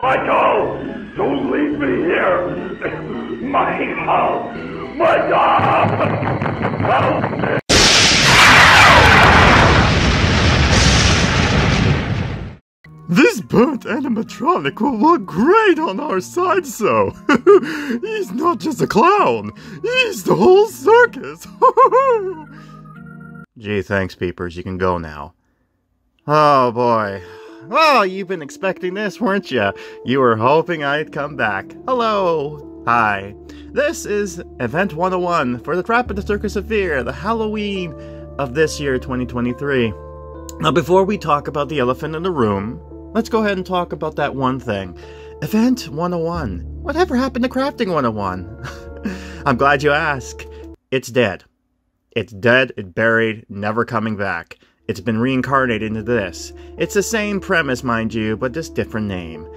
Michael, don't leave me here. Michael, help me. This burnt animatronic will look great on our sideshow. He's not just a clown, he's the whole circus. Gee, thanks, peepers. You can go now. Oh, boy. Well, you've been expecting this, weren't you? You were hoping I'd come back. Hello. Hi. This is Event 101 for the Trap at the Circus of Fear, the Halloween of this year, 2023. Now, before we talk about the elephant in the room, let's go ahead and talk about that one thing. Event 101. Whatever happened to Crafting 101? I'm glad you asked. It's dead. It's dead, it's buried, never coming back. It's been reincarnated into this. It's the same premise, mind you, but just different name.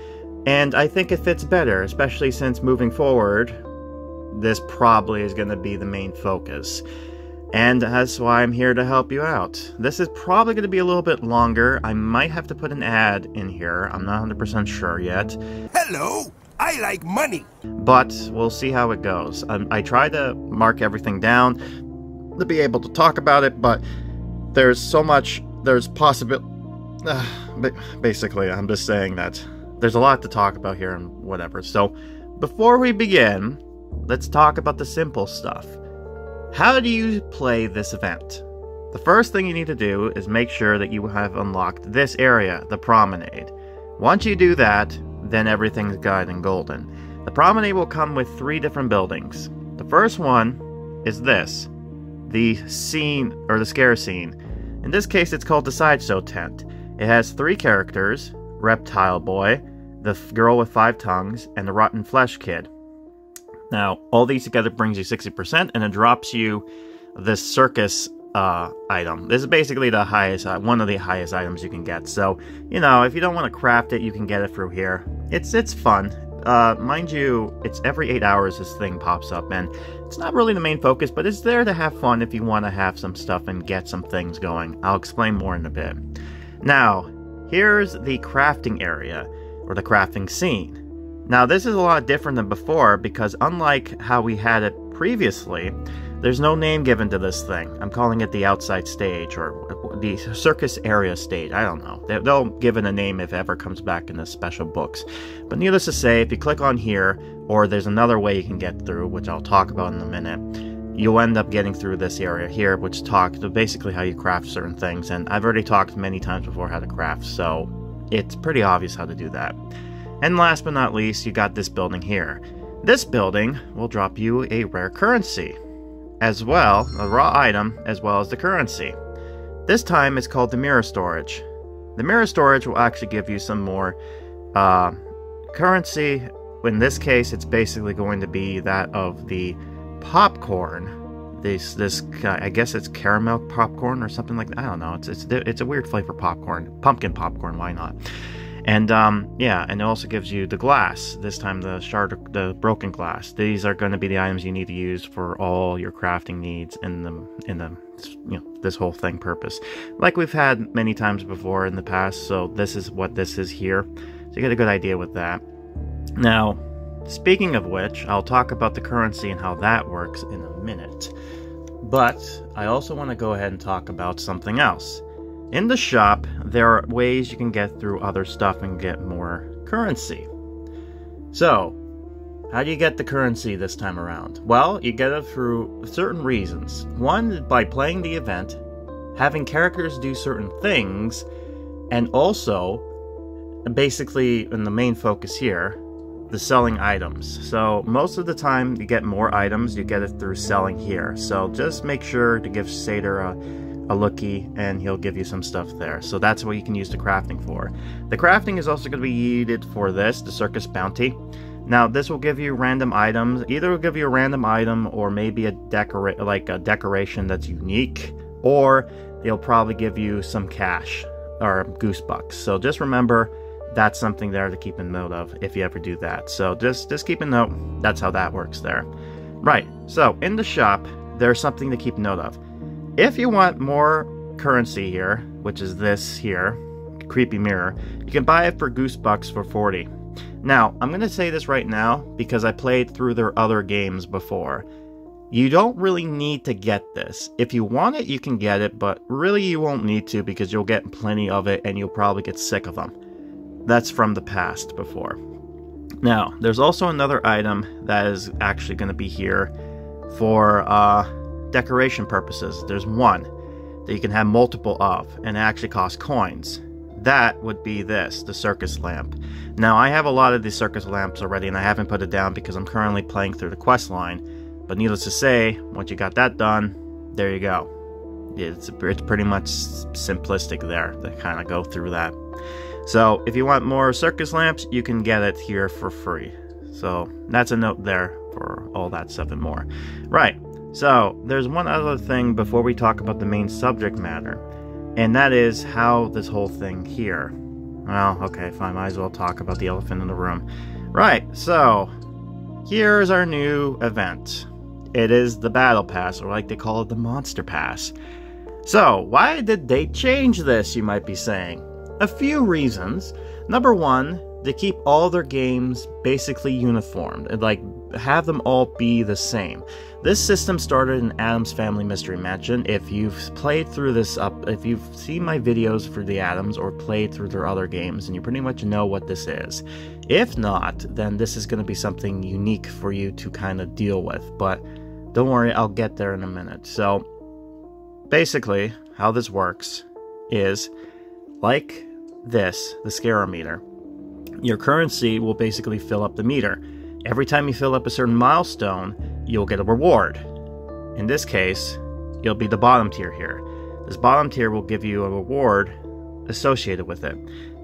And I think it fits better, especially since moving forward, this probably is going to be the main focus. And that's why I'm here to help you out. This is probably going to be a little bit longer. I might have to put an ad in here. I'm not 100% sure yet. Hello! I like money! But we'll see how it goes. I tried to mark everything down to be able to talk about it, but there's so much, there's basically, I'm just saying that there's a lot to talk about here and whatever. So, before we begin, let's talk about the simple stuff. How do you play this event? The first thing you need to do is make sure that you have unlocked this area, the promenade. Once you do that, then everything's good and golden. The promenade will come with 3 different buildings. The first one is this, the scene, or the scare scene. In this case, it's called the sideshow tent. It has 3 characters, Reptile Boy, the girl with 5 tongues, and the Rotten Flesh Kid. Now, all these together brings you 60%, and it drops you this circus item. This is basically the highest, one of the highest items you can get. So, you know, if you don't want to craft it, you can get it through here. It's fun. Mind you, it's every 8 hours this thing pops up, and it's not really the main focus, but it's there to have fun if you want to have some stuff and get some things going. I'll explain more in a bit. Now, here's the crafting area, or the crafting scene. Now, this is a lot different than before, because unlike how we had it previously, there's no name given to this thing. I'm calling it the outside stage, or the circus area stage. I don't know. They'll give it a name if it ever comes back in the special books. But needless to say, if you click on here, or there's another way you can get through, which I'll talk about in a minute, you'll end up getting through this area here, which talks to basically how you craft certain things. And I've already talked many times before how to craft, so it's pretty obvious how to do that. And last but not least, you got this building here. This building will drop you a rare currency, as well, a raw item, as well as the currency. This time it's called the mirror storage. The mirror storage will actually give you some more currency. In this case, it's basically going to be that of the popcorn. This I guess it's caramel popcorn or something like that. I don't know. It's a weird flavor popcorn, pumpkin popcorn. Why not? And yeah, and it also gives you the glass. This time the broken glass. These are going to be the items you need to use for all your crafting needs in the this whole thing purpose. Like we've had many times before in the past. So this is what this is here. So you get a good idea with that. Now, speaking of which, I'll talk about the currency and how that works in a minute. But I also want to go ahead and talk about something else. In the shop, there are ways you can get through other stuff and get more currency. So, how do you get the currency this time around? Well, you get it through certain reasons. One, by playing the event, having characters do certain things, and also, basically, in the main focus here, the selling items. So, most of the time, you get more items, you get it through selling here. So, just make sure to give Seder a lookie, and he'll give you some stuff there. So that's what you can use the crafting for. The crafting is also going to be needed for this, the Circus Bounty. Now, this will give you random items. Either will give you a random item, or maybe a decoration that's unique, or they'll probably give you some cash, or goose bucks. So just remember, that's something there to keep in note of if you ever do that. So just keep a note, that's how that works there. Right, so in the shop, there's something to keep note of. If you want more currency here, which is this here, creepy mirror, you can buy it for goose bucks for 40. Now, I'm going to say this right now because I played through their other games before. You don't really need to get this. If you want it, you can get it, but really you won't need to because you'll get plenty of it and you'll probably get sick of them. That's from the past before. Now, there's also another item that is actually going to be here for decoration purposes. There's one that you can have multiple of, and it actually costs coins. That would be this, the circus lamp. Now, I have a lot of these circus lamps already, and I haven't put it down because I'm currently playing through the quest line. But needless to say, once you got that done, there you go. It's pretty much simplistic there to kind of go through that. So, if you want more circus lamps, you can get it here for free. So, that's a note there for all that stuff and more. Right, so, there's one other thing before we talk about the main subject matter. And that is how this whole thing here. Well, okay, fine, might as well talk about the elephant in the room. Right, so, here's our new event. It is the Battle Pass, or like they call it, the Monster Pass. So, why did they change this, you might be saying? A few reasons. Number one, they keep all their games basically uniform, and like have them all be the same. This system started in Addams Family Mystery Mansion. If you've played through this if you've seen my videos for the Addams or played through their other games, and you pretty much know what this is. If not, then this is going to be something unique for you to kind of deal with, but don't worry, I'll get there in a minute. So, basically, how this works is, like this, the Scarometer, your currency will basically fill up the meter. Every time you fill up a certain milestone, you'll get a reward. In this case, it'll be the bottom tier here. This bottom tier will give you a reward associated with it.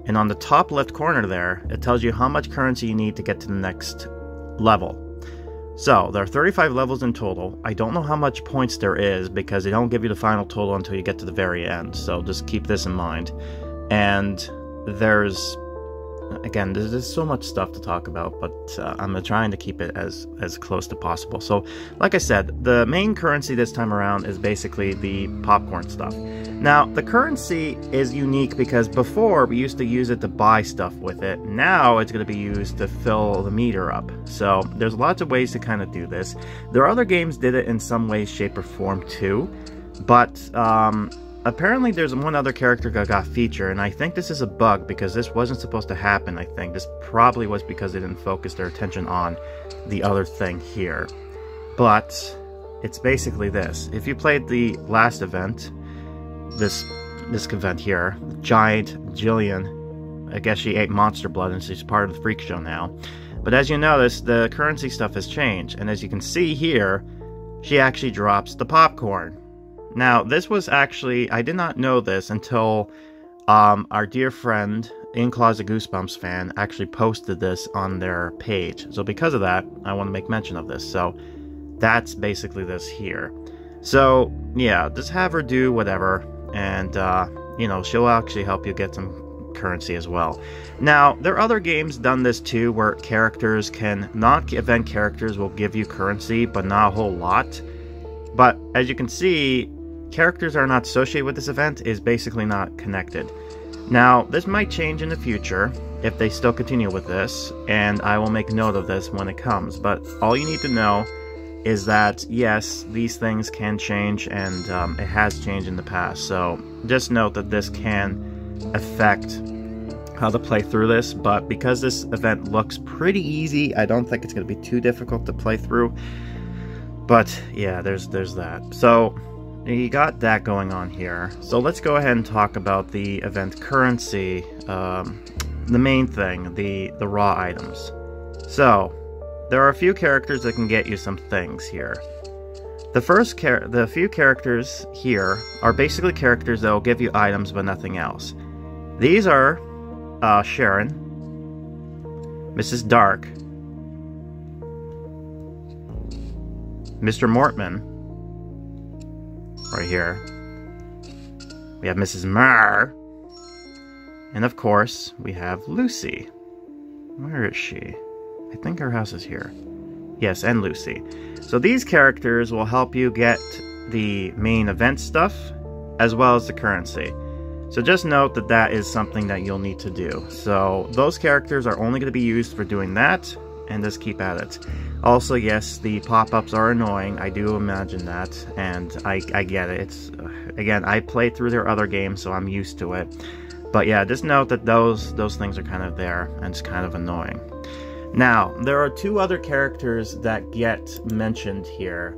And on the top left corner there, it tells you how much currency you need to get to the next level. So, there are 35 levels in total. I don't know how much points there is because they don't give you the final total until you get to the very end. So, just keep this in mind. And there's, again, there's so much stuff to talk about, but I'm trying to keep it as close to possible. So, like I said, the main currency this time around is basically the popcorn stuff. Now, the currency is unique because before we used to use it to buy stuff with it. Now it's going to be used to fill the meter up. So, there's lots of ways to kind of do this. There are other games did it in some way, shape, or form too, but apparently there's one other character that got featured, and I think this is a bug because this wasn't supposed to happen, I think. This probably was because they didn't focus their attention on the other thing here. But it's basically this. If you played the last event, this event here, Giant Jillian, I guess she ate monster blood and she's part of the freak show now. But as you notice, the currency stuff has changed, and as you can see here, she actually drops the popcorn. Now, this was actually, I did not know this until our dear friend, In Closet Goosebumps fan, actually posted this on their page. So because of that, I want to make mention of this. So that's basically this here. So yeah, just have her do whatever, and you know, she'll actually help you get some currency as well. Now, there are other games done this too, where characters can, non-event characters will give you currency, but not a whole lot. But as you can see, characters are not associated with this event is basically not connected. Now, this might change in the future if they still continue with this, and I will make note of this when it comes. But all you need to know is that, yes, these things can change, and it has changed in the past. So just note that this can affect how to play through this, but because this event looks pretty easy, I don't think it's going to be too difficult to play through. But yeah, there's that. So you got that going on here. So let's go ahead and talk about the event currency, the main thing, the raw items. So there are a few characters that can get you some things here. The few characters here are basically characters that will give you items but nothing else. These are Sharon, Mrs. Dark, Mr. Mortman, right here. We have Mrs. Marr, and of course, we have Lucy. Where is she? I think her house is here. Yes, and Lucy. So these characters will help you get the main event stuff, as well as the currency. So just note that that is something that you'll need to do. So those characters are only going to be used for doing that, and just keep at it. Also, yes, the pop-ups are annoying. I do imagine that, and I get it. It's again, I played through their other games, so I'm used to it. But yeah, just note that those things are kind of there, and it's kind of annoying. Now, there are two other characters that get mentioned here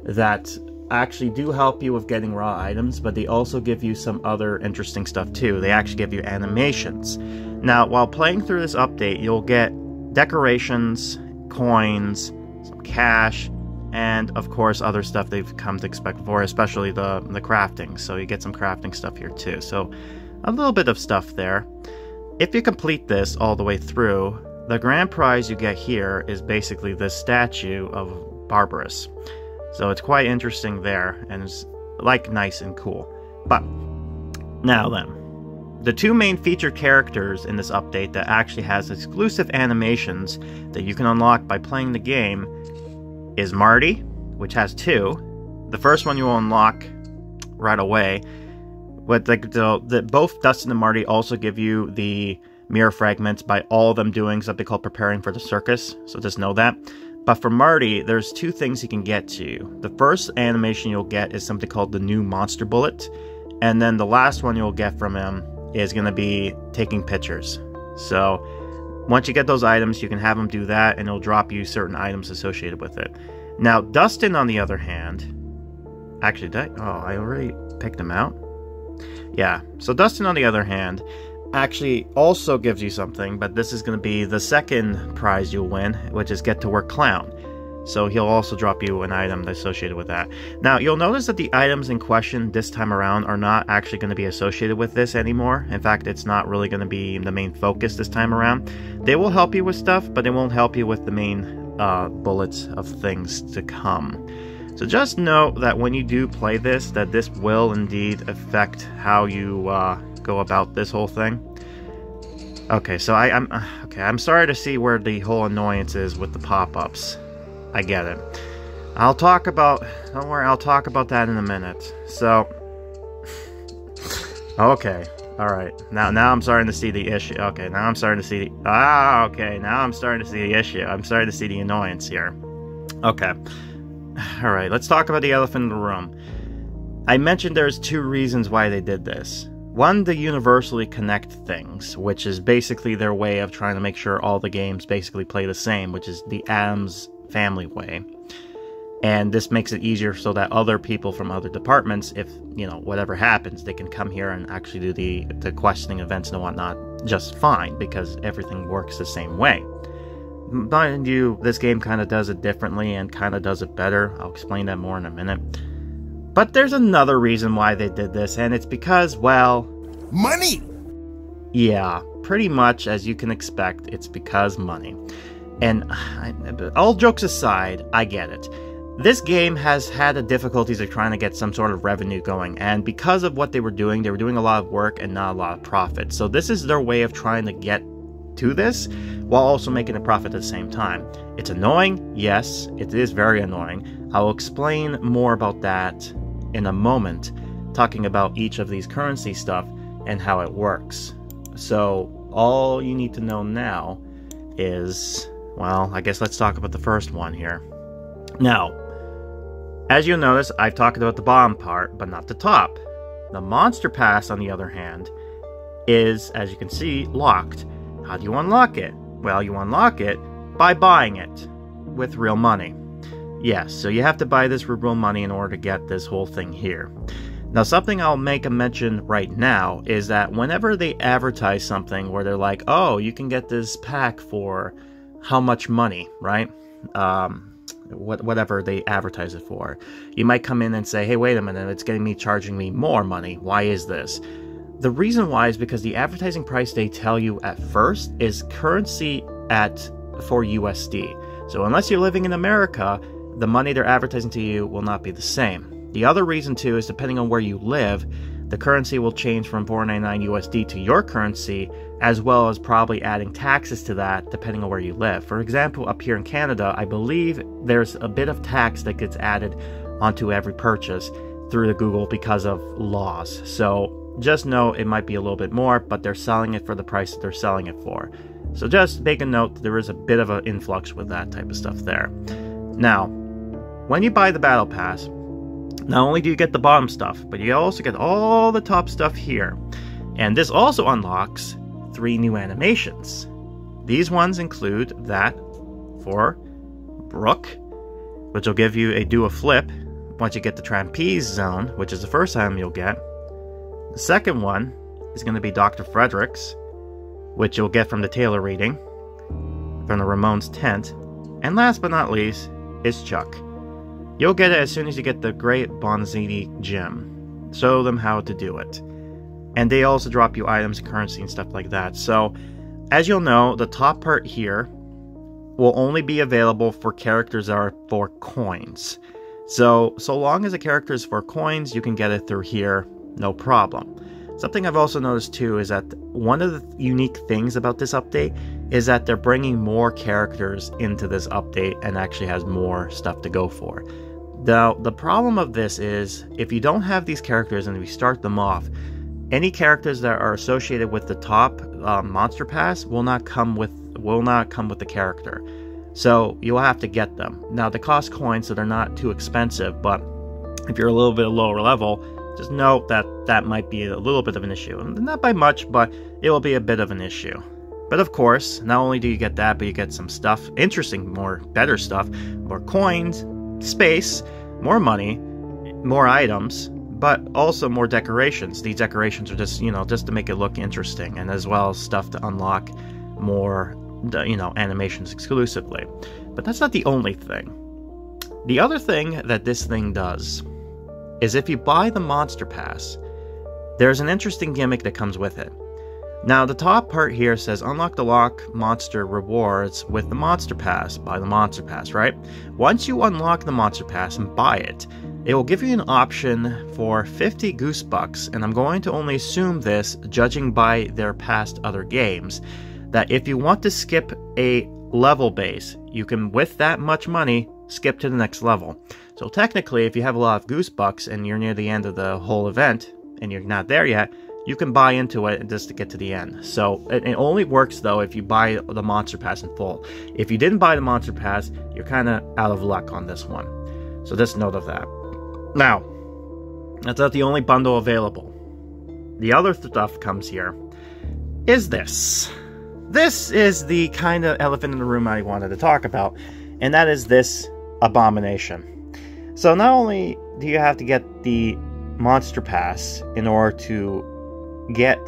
that actually do help you with getting raw items, but they also give you some other interesting stuff too. They actually give you animations. Now, while playing through this update, you'll get decorations, coins, some cash, and of course other stuff they've come to expect for, especially the crafting. So you get some crafting stuff here too. So a little bit of stuff there. If you complete this all the way through, the grand prize you get here is basically this statue of Barbarous. So it's quite interesting there, and it's like nice and cool. But now then, the two main featured characters in this update that actually has exclusive animations that you can unlock by playing the game is Marty, which has two. The first one you will unlock right away. But both Dustin and Marty also give you the mirror fragments by all of them doing something called preparing for the circus, so just know that. But for Marty, there's two things he can get to. The first animation you'll get is something called the new monster bullet, and then the last one you'll get from him is going to be taking pictures. So once you get those items, you can have him do that, and it'll drop you certain items associated with it. Now, Dustin, on the other hand, actually, I already picked him out. Yeah, so Dustin, on the other hand, actually also gives you something, but this is going to be the second prize you'll win, which is Get to Work Clown. So he'll also drop you an item associated with that. Now, you'll notice that the items in question this time around are not actually going to be associated with this anymore. In fact, it's not really going to be the main focus this time around. They will help you with stuff, but they won't help you with the main bullets of things to come. So just know that when you do play this, that this will indeed affect how you go about this whole thing. Okay, so I'm sorry to see where the whole annoyance is with the pop-ups. I get it. Don't worry, I'll talk about that in a minute. So, okay, alright. Now I'm starting to see the issue. Okay, now I'm starting to see now I'm starting to see the issue. I'm starting to see the annoyance here. Okay. Alright, let's talk about the elephant in the room. I mentioned there's two reasons why they did this. One, to universally connect things, which is basically their way of trying to make sure all the games basically play the same, which is the Addams Family way. And this makes it easier so that other people from other departments, if, whatever happens, they can come here and actually do the questioning events and whatnot just fine, because everything works the same way. Mind you, this game kind of does it differently and kind of does it better. I'll explain that more in a minute. But there's another reason why they did this, and it's because, well... money! Yeah, pretty much as you can expect, it's because money. And all jokes aside, I get it. This game has had the difficulties of trying to get some sort of revenue going, and because of what they were doing a lot of work and not a lot of profit. So this is their way of trying to get to this, while also making a profit at the same time. It's annoying, yes, it is very annoying. I will explain more about that in a moment, talking about each of these currency stuff and how it works. So all you need to know now is, well, I guess let's talk about the first one here. Now, as you'll notice, I've talked about the bottom part, but not the top. The Monster Pass, on the other hand, is, as you can see, locked. How do you unlock it? Well, you unlock it by buying it with real money. Yes, so you have to buy this with real money in order to get this whole thing here. Now, something I'll make a mention right now is that whenever they advertise something where they're like, oh, you can get this pack for how much money, right? Whatever they advertise it for. You might come in and say, hey, wait a minute, it's charging me more money. Why is this? The reason why is because the advertising price they tell you at first is currency for USD. So unless you're living in America, the money they're advertising to you will not be the same. The other reason too is depending on where you live, the currency will change from 4.99 USD to your currency, as well as probably adding taxes to that depending on where you live. For example, up here in Canada, I believe there's a bit of tax that gets added onto every purchase through the Google because of laws. So just know it might be a little bit more, but they're selling it for the price that they're selling it for. So just make a note that there is a bit of an influx with that type of stuff there. Now, when you buy the Battle Pass, not only do you get the bottom stuff, but you also get all the top stuff here. And this also unlocks 3 new animations. These ones include that for Brooke, which will give you a do a flip once you get the trapeze zone, which is the first item you'll get. The second one is going to be Dr. Frederick's, which you'll get from the Taylor reading, from the Ramones tent. And last but not least is Chuck. You'll get it as soon as you get the Great Bonzini gem. Show them how to do it. And they also drop you items, currency, and stuff like that. So, as you'll know, the top part here will only be available for characters that are for coins. So long as a character is for coins, you can get it through here, no problem. Something I've also noticed too is that one of the unique things about this update is that they're bringing more characters into this update and actually has more stuff to go for. Now, the problem of this is if you don't have these characters and we start them off, any characters that are associated with the top monster pass will not come with the character. So you'll have to get them. Now they cost coins, so they're not too expensive, but if you're a little bit lower level, just note that that might be a little bit of an issue. Not by much, but it will be a bit of an issue. But of course, not only do you get that, but you get some stuff, interesting, better stuff, more coins, space, more money, more items, but also more decorations. These decorations are just, just to make it look interesting, and as well as stuff to unlock more, animations exclusively. But that's not the only thing. The other thing that this thing does is if you buy the Monster Pass, there's an interesting gimmick that comes with it. Now, the top part here says unlock the lock monster rewards with the Monster Pass. Buy the Monster Pass, right? Once you unlock the Monster Pass and buy it, it will give you an option for 50 Goosebucks, and I'm going to only assume this, judging by their past other games, that if you want to skip a level base, you can, with that much money, skip to the next level. So technically, if you have a lot of Goosebucks and you're near the end of the whole event, and you're not there yet, you can buy into it just to get to the end. So it only works, though, if you buy the Monster Pass in full. If you didn't buy the Monster Pass, you're kind of out of luck on this one. So just note of that. Now, that's not the only bundle available. The other stuff comes here is this. This is the kind of elephant in the room I wanted to talk about, and that is this abomination. So not only do you have to get the Monster Pass in order to get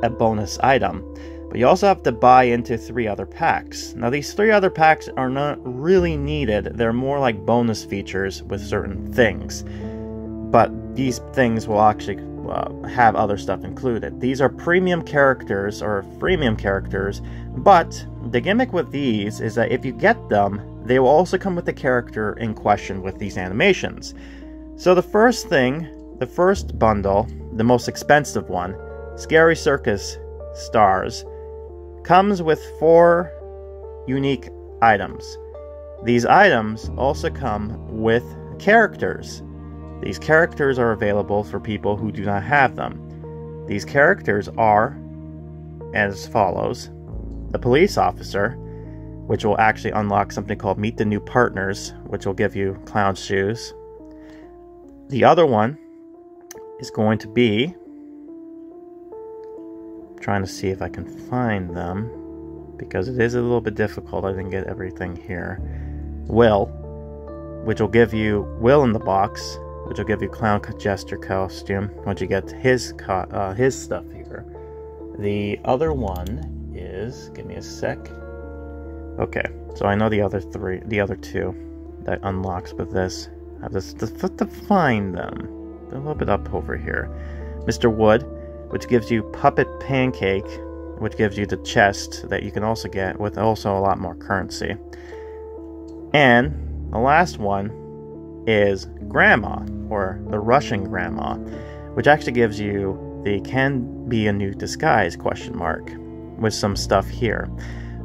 a bonus item, but you also have to buy into 3 other packs. Now these 3 other packs are not really needed, they're more like bonus features with certain things. But these things will actually have other stuff included. These are premium characters or freemium characters, but the gimmick with these is that if you get them, they will also come with the character in question with these animations. So the first bundle, the most expensive one, Scary Circus Stars, comes with 4 unique items. These items also come with characters. These characters are available for people who do not have them. These characters are as follows: the police officer, which will actually unlock something called Meet the New Partners, which will give you clown shoes. The other one is going to be, I'm trying to see if I can find them, because it is a little bit difficult. I didn't get everything here. Will, which will give you Will in the box, which will give you Clown Jester costume once you get his stuff here. The other one is, give me a sec. Okay, so I know the other 2 that unlocks with this. I have to find them. They're a little bit up over here. Mr. Wood, which gives you Puppet Pancake, which gives you the chest that you can also get with also a lot more currency. And the last one is Grandma, or the Russian Grandma, which actually gives you the can be a new disguise ? With some stuff here.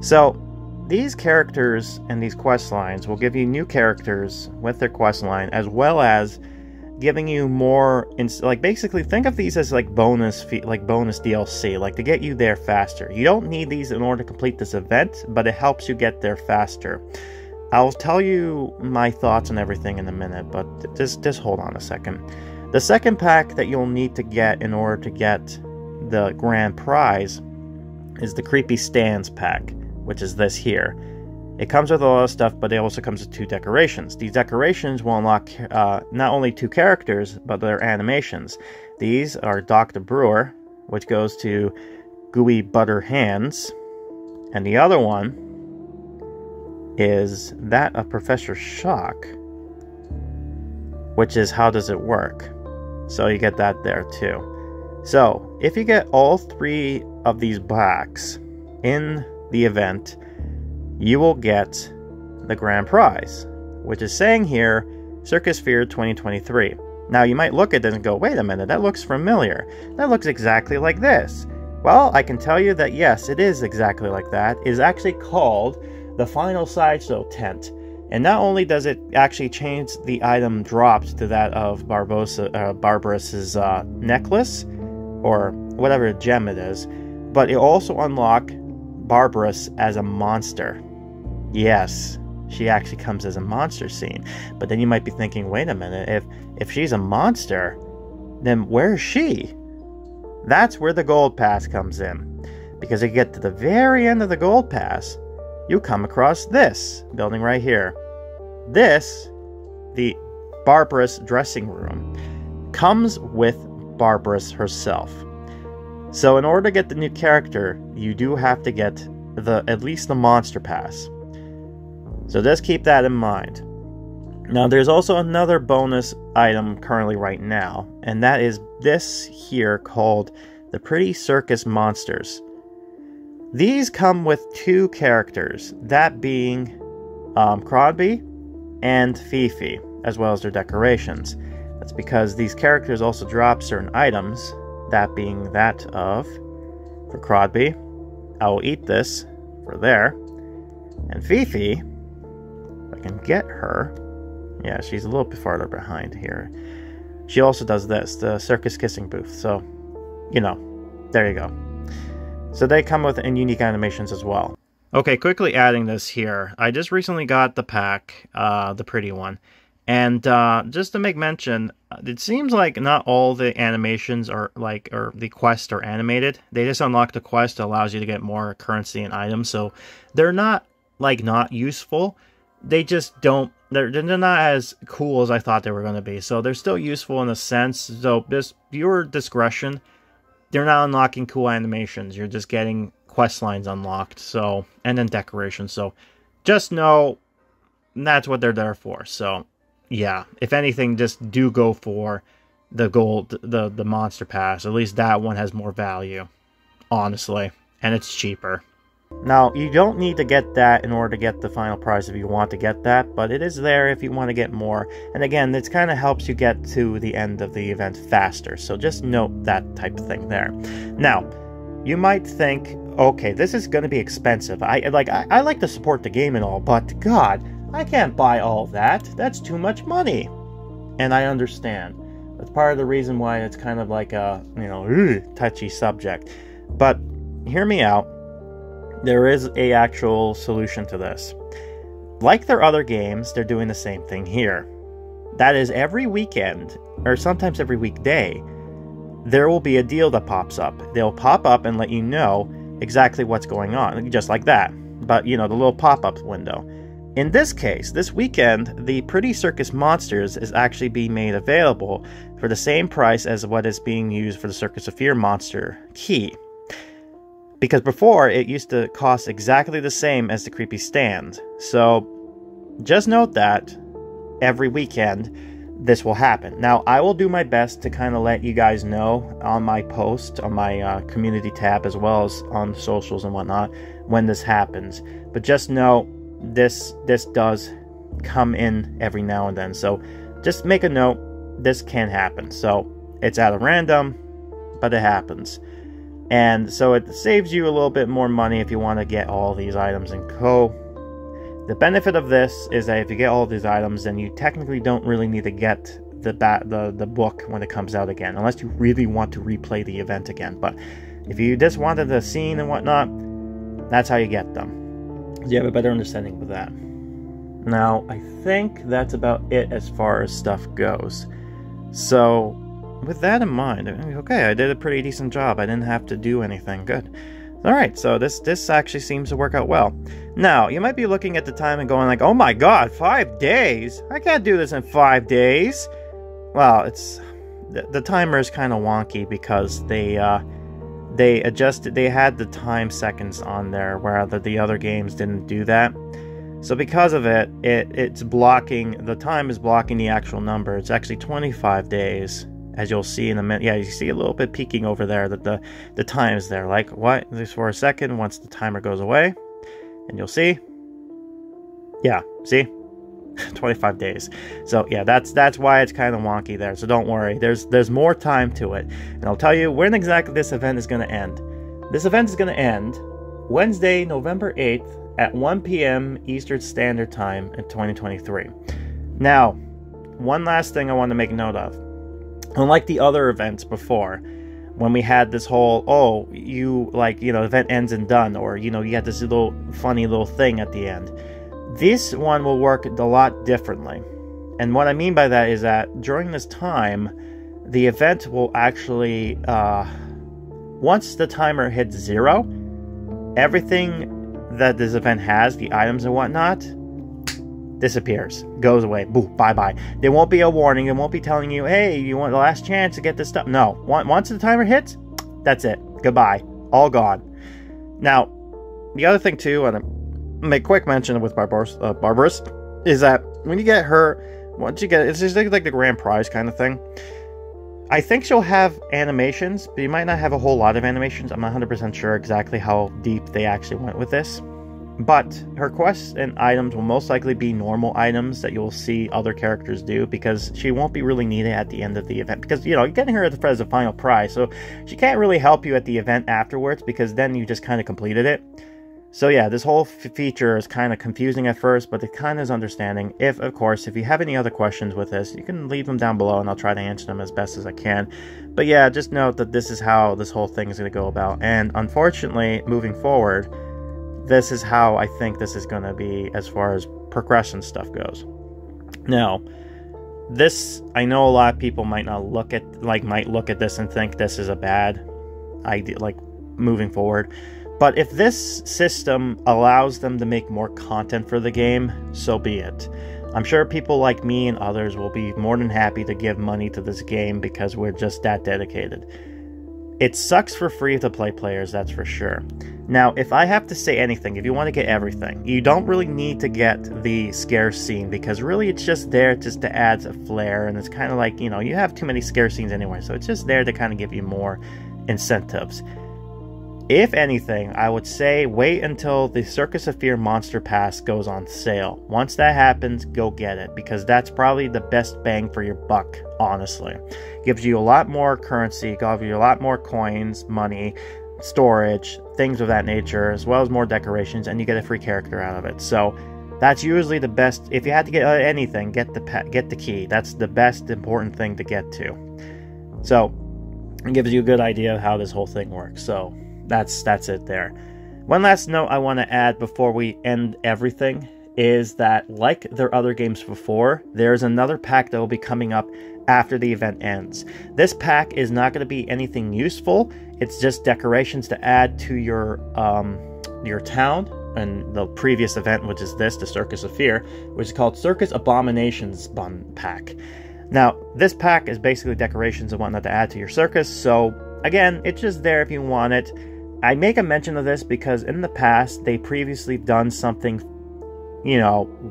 So these characters and these quest lines will give you new characters with their quest line, as well as giving you more, like, basically think of these as like bonus DLC, like to get you there faster. You don't need these in order to complete this event, but it helps you get there faster. I'll tell you my thoughts on everything in a minute, but just hold on a second. The second pack that you'll need to get in order to get the grand prize is the Creepy Stands pack, which is this here. It comes with a lot of stuff, but it also comes with 2 decorations. These decorations will unlock not only 2 characters, but their animations. These are Dr. Brewer, which goes to Gooey Butter Hands, and the other one is that of Professor Shock, which is How Does It Work? So you get that there too. So if you get all 3 of these packs in the event, you will get the grand prize, which is saying here, Circus Fear 2023. Now you might look at this and go, wait a minute, that looks familiar. That looks exactly like this. Well, I can tell you that yes, it is exactly like that. It is actually called the Final Sideshow Tent. And not only does it actually change the item dropped to that of Barbaros's necklace, or whatever gem it is, but it also unlocks Barbaros as a monster. Yes, she actually comes as a monster scene. But then you might be thinking, wait a minute, if she's a monster, then where is she? That's where the Gold Pass comes in. Because if you get to the very end of the Gold Pass, you come across this building right here. This, the Barbaros dressing room, comes with Barbaros herself. So in order to get the new character, you do have to get at least the Monster Pass. So just keep that in mind. Now there's also another bonus item currently right now, and that is this here called the Pretty Circus Monsters. These come with 2 characters, that being Crosby and Fifi, as well as their decorations. That's because these characters also drop certain items, that being that of, for Crosby, I will eat this, for there, and Fifi, if I can get her, yeah, she's a little bit farther behind here. She also does this, the Circus Kissing Booth, so, you know, there you go. So they come with unique animations as well. Okay, quickly adding this here, I just recently got the pack, the pretty one, and just to make mention, it seems like not all the animations are or the quests are animated. They just unlock the quest that allows you to get more currency and items, so they're not not useful. They just don't, they're not as cool as I thought they were going to be. So they're still useful in a sense. So just viewer discretion. They're not unlocking cool animations. You're just getting quest lines unlocked. So, and then decorations. So just know that's what they're there for. So yeah, if anything, just do go for the gold, the monster pass. At least that one has more value, honestly, and it's cheaper. Now, you don't need to get that in order to get the final prize if you want to get that, but it is there if you want to get more. And again, this kind of helps you get to the end of the event faster, so just note that type of thing there. Now, you might think, okay, this is going to be expensive. I like to support the game and all, but God, I can't buy all that. That's too much money. And I understand. That's part of the reason why it's kind of like a, touchy subject. But hear me out. There is a actual solution to this. Like their other games, they're doing the same thing here. That is, every weekend, or sometimes every weekday, there will be a deal that pops up. They'll pop up and let you know exactly what's going on, just like that. But, the little pop-up window. In this case, this weekend, the Pretty Circus Monsters is actually being made available for the same price as what is being used for the Circus of Fear monster key. Because before, it used to cost exactly the same as the Creepy Stand. So, just note that every weekend, this will happen. Now, I will do my best to kind of let you guys know on my post, on my community tab, as well as on socials and whatnot, when this happens. But just know, this does come in every now and then. So, just make a note, this can happen. So, it's at a random, but it happens. And so it saves you a little bit more money if you want to get all these items in co. The benefit of this is that if you get all these items, then you technically don't really need to get the book when it comes out again, unless you really want to replay the event again. But if you just wanted the scene and whatnot, that's how you get them. You have a better understanding of that. Now, I think that's about it as far as stuff goes. So, with that in mind, okay, I did a pretty decent job. I didn't have to do anything. Good. Alright, so this actually seems to work out well. Now, you might be looking at the time and going like, oh my god, 5 days? I can't do this in 5 days. Well, it's... The timer is kind of wonky because they adjusted... They had the time seconds on there, where the other games didn't do that. So because of it, it's blocking... The time is blocking the actual number. It's actually 25 days. As you'll see in a minute. Yeah, you see a little bit peeking over there that the time is there. Like, what? Just for a second, once the timer goes away. And you'll see. Yeah, see? 25 days. So, yeah, that's why it's kind of wonky there. So don't worry. There's more time to it. And I'll tell you when exactly this event is going to end. This event is going to end Wednesday, November 8th at 1 p.m. Eastern Standard Time in 2023. Now, one last thing I want to make note of. Unlike the other events before, when we had this whole, oh, event ends and done, or, you had this little funny little thing at the end. This one will work a lot differently. And what I mean by that is that during this time, the event will actually, once the timer hits 0, everything that this event has, the items and whatnot, disappears, goes away, boom, bye-bye. There won't be a warning, it won't be telling you, hey, you want the last chance to get this stuff. No, once the timer hits, that's it, goodbye, all gone. Now, the other thing too, and I make quick mention with Barbarous, is that when you get her, once you get it, it's just like the grand prize kind of thing. I think she'll have animations, but you might not have a whole lot of animations. I'm not 100% sure exactly how deep they actually went with this. But her quests and items will most likely be normal items that you'll see other characters do, because she won't be really needed at the end of the event. Because, you're getting her as a final prize, so she can't really help you at the event afterwards, because then you just kind of completed it. So yeah, this whole feature is kind of confusing at first, but it kind of is understanding. Of course, if you have any other questions with this, you can leave them down below and I'll try to answer them as best as I can. But yeah, just note that this is how this whole thing is going to go about. And unfortunately, moving forward, this is how I think this is going to be as far as progression stuff goes. Now, this, I know a lot of people might look at this and think this is a bad idea, moving forward. But if this system allows them to make more content for the game, so be it. I'm sure people like me and others will be more than happy to give money to this game because we're just that dedicated. It sucks for free-to-play players, that's for sure. Now, if I have to say anything, if you want to get everything, you don't really need to get the scare scene, because really it's just there just to add a flair, and it's kind of like, you have too many scare scenes anyway, so it's just there to kind of give you more incentives. If anything, I would say wait until the Circus of Fear Monster Pass goes on sale. Once that happens, go get it, because that's probably the best bang for your buck, honestly. Gives you a lot more currency, gives you a lot more coins, money, storage, things of that nature, as well as more decorations, and you get a free character out of it. So that's usually the best. If you had to get anything, get the key. That's the best important thing to get to. So it gives you a good idea of how this whole thing works. So that's it there. One last note I want to add before we end everything is that, like their other games before, there's another pack that will be coming up after the event ends. This pack is not going to be anything useful. It's just decorations to add to your town. And the previous event, which is the Circus of Fear, which is called Circus Abominations Pack. Now, this pack is basically decorations and whatnot to add to your circus. So again, it's just there if you want it. I make a mention of this because in the past, they previously done something,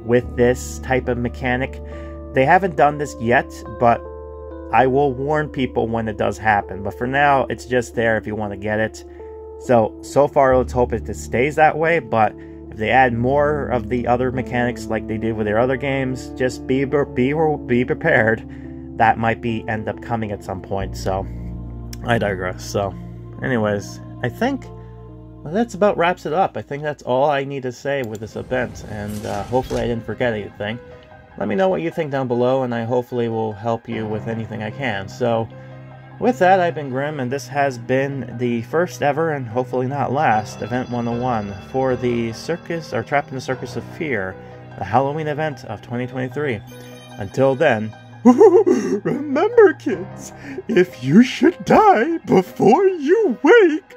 with this type of mechanic. They haven't done this yet, but I will warn people when it does happen. But for now, it's just there if you want to get it. So far, let's hope it stays that way. But if they add more of the other mechanics like they did with their other games, just be prepared. That might end up coming at some point. So I digress. So anyways, I think that's about wraps it up. I think that's all I need to say with this event, and hopefully I didn't forget anything. Let me know what you think down below, and I hopefully will help you with anything I can. So, with that, I've been Grim, and this has been the first ever, and hopefully not last, Event 101 for the Circus, or Trapped in the Circus of Fear, the Halloween event of 2023. Until then, remember kids, if you should die before you wake...